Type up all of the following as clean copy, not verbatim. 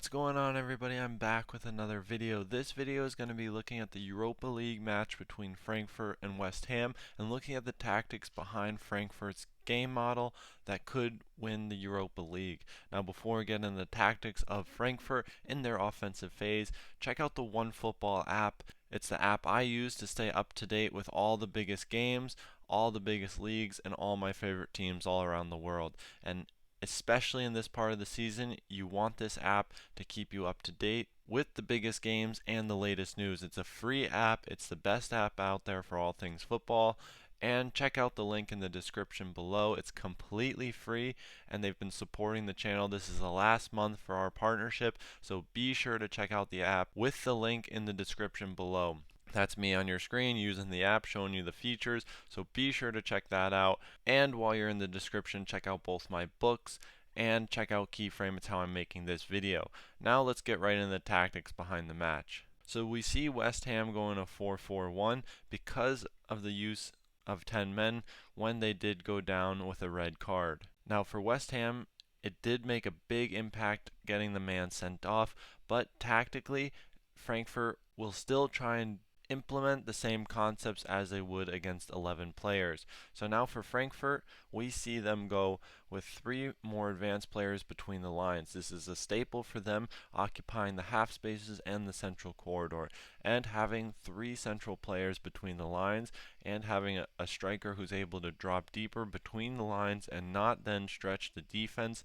What's going on, everybody? I'm back with another video. This video is going to be looking at the Europa League match between Frankfurt and West Ham and looking at the tactics behind Frankfurt's game model that could win the Europa League. Now, before we get into the tactics of Frankfurt in their offensive phase, check out the OneFootball app. It's the app I use to stay up to date with all the biggest games, all the biggest leagues, and all my favorite teams all around the world. And especially in this part of the season, you want this app to keep you up to date with the biggest games and the latest news. It's a free app. It's the best app out there for all things football. And check out the link in the description below. It's completely free, and they've been supporting the channel. This is the last month for our partnership, so be sure to check out the app with the link in the description below. That's me on your screen using the app, showing you the features, so be sure to check that out. And while you're in the description, check out both my books and check out Keyframe. It's how I'm making this video. Now let's get right into the tactics behind the match. So we see West Ham going a 4-4-1 because of the use of 10 men when they did go down with a red card. Now for West Ham, it did make a big impact getting the man sent off, but tactically, Frankfurt will still try and implement the same concepts as they would against 11 players. So now for Frankfurt, we see them go with 3 more advanced players between the lines. This is a staple for them, occupying the half spaces and the central corridor, and having 3 central players between the lines, and having a striker who's able to drop deeper between the lines and not then stretch the defense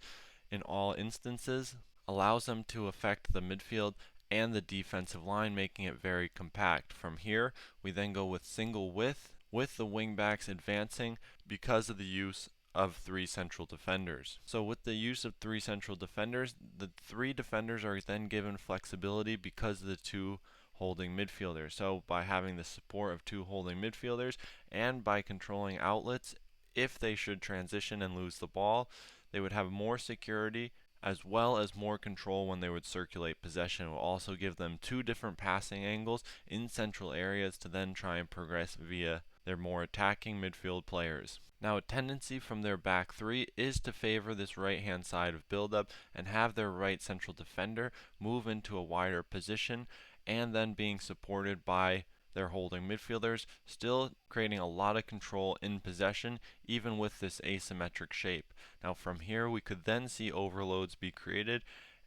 in all instances, allows them to affect the midfield and the defensive line, making it very compact. From here, we then go with single width, with the wingbacks advancing because of the use of 3 central defenders. So with the use of 3 central defenders, the 3 defenders are then given flexibility because of the 2 holding midfielders. So by having the support of 2 holding midfielders and by controlling outlets, if they should transition and lose the ball, they would have more security as well as more control when they would circulate possession. It will also give them 2 different passing angles in central areas to then try and progress via their more attacking midfield players. Now, a tendency from their back 3 is to favor this right hand side of build-up and have their right central defender move into a wider position and then being supported by their holding midfielders, still creating a lot of control in possession even with this asymmetric shape. Now from here we could then see overloads be created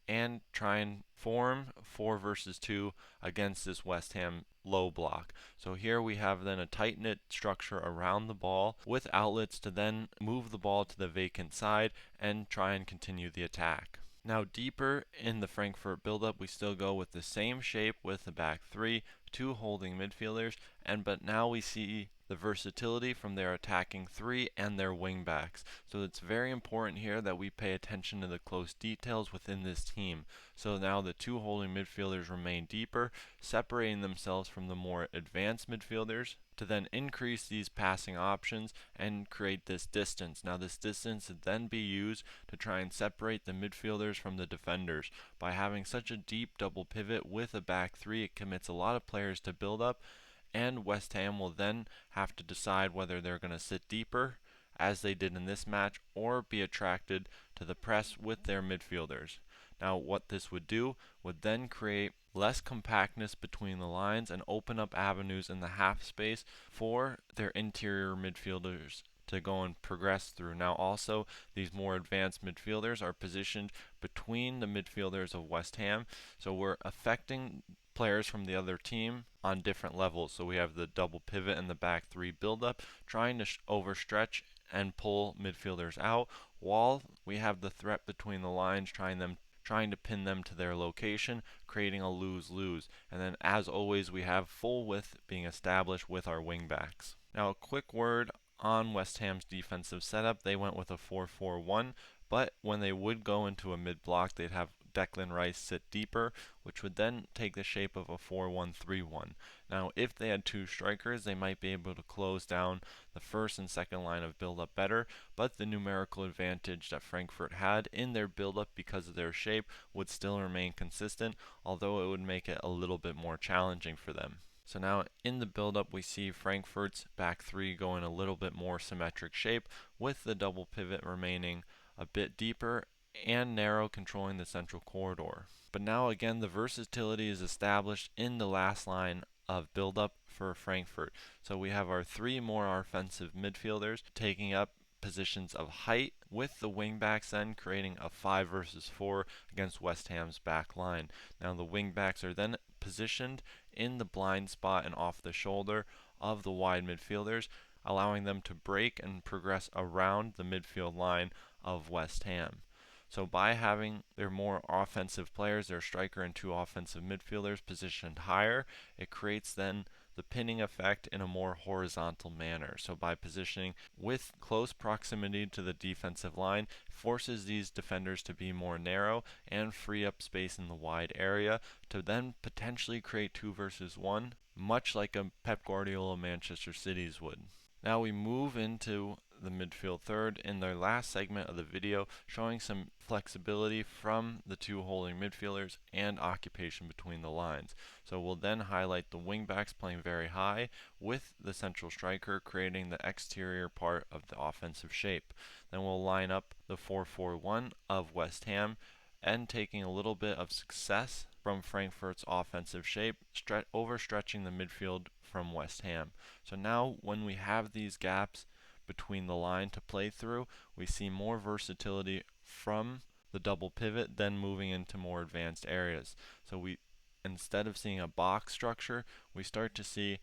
and try and form 4 versus 2 against this West Ham low block. So here we have then a tight-knit structure around the ball with outlets to then move the ball to the vacant side and try and continue the attack. Now deeper in the Frankfurt build-up, we still go with the same shape with the back 3, 2 holding midfielders, but now we see the versatility from their attacking 3 and their wing backs. So it's very important here that we pay attention to the close details within this team. So now the 2 holding midfielders remain deeper, separating themselves from the more advanced midfielders to then increase these passing options and create this distance. Now this distance would then be used to try and separate the midfielders from the defenders. By having such a deep double pivot with a back 3, it commits a lot of players to build up, and West Ham will then have to decide whether they're going to sit deeper, as they did in this match, or be attracted to the press with their midfielders. Now what this would do would then create less compactness between the lines and open up avenues in the half space for their interior midfielders to go and progress through. Now also, these more advanced midfielders are positioned between the midfielders of West Ham, so we're affecting players from the other team on different levels. So we have the double pivot and the back 3 build-up, trying to overstretch and pull midfielders out, while we have the threat between the lines, trying to pin them to their location, creating a lose-lose. And then as always, we have full width being established with our wingbacks. Now a quick word on West Ham's defensive setup. They went with a 4-4-1, but when they would go into a mid-block, they'd have Declan Rice sit deeper, which would then take the shape of a 4-1-3-1. Now if they had 2 strikers, they might be able to close down the first and second line of build-up better, but the numerical advantage that Frankfurt had in their build-up because of their shape would still remain consistent, although it would make it a little bit more challenging for them. So now in the build-up, we see Frankfurt's back 3 going a little bit more symmetric shape, with the double pivot remaining a bit deeper and narrow, controlling the central corridor. But now again, the versatility is established in the last line of build-up for Frankfurt. So we have our three more offensive midfielders taking up positions of height, with the wingbacks then creating a 5 versus 4 against West Ham's back line. Now the wingbacks are then positioned in the blind spot and off the shoulder of the wide midfielders, allowing them to break and progress around the midfield line of West Ham. So by having their more offensive players, their striker and two offensive midfielders positioned higher, it creates then the pinning effect in a more horizontal manner. So by positioning with close proximity to the defensive line, forces these defenders to be more narrow and free up space in the wide area to then potentially create 2 versus 1, much like a Pep Guardiola Manchester City's would. Now we move into the midfield third in their last segment of the video, showing some flexibility from the two holding midfielders and occupation between the lines. So we'll then highlight the wingbacks playing very high, with the central striker creating the exterior part of the offensive shape. Then we'll line up the 4-4-1 of West Ham, and taking a little bit of success from Frankfurt's offensive shape, overstretching the midfield from West Ham. So now when we have these gaps between the line to play through, we see more versatility from the double pivot, then moving into more advanced areas. So we, instead of seeing a box structure, we start to see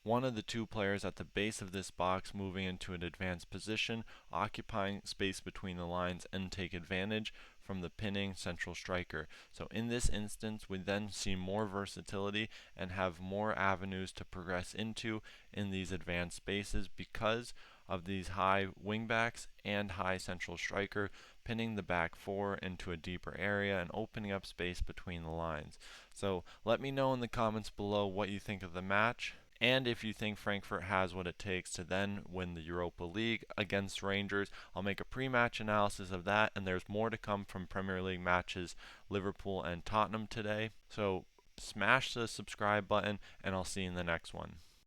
one of the two players at the base of this box moving into an advanced position, occupying space between the lines, and take advantage from the pinning central striker. So in this instance, we then see more versatility and have more avenues to progress into in these advanced spaces because of these high wingbacks and high central striker pinning the back four into a deeper area and opening up space between the lines. So let me know in the comments below what you think of the match, and if you think Frankfurt has what it takes to then win the Europa League against Rangers. I'll make a pre-match analysis of that, and there's more to come from Premier League matches, Liverpool and Tottenham today. So smash the subscribe button, and I'll see you in the next one.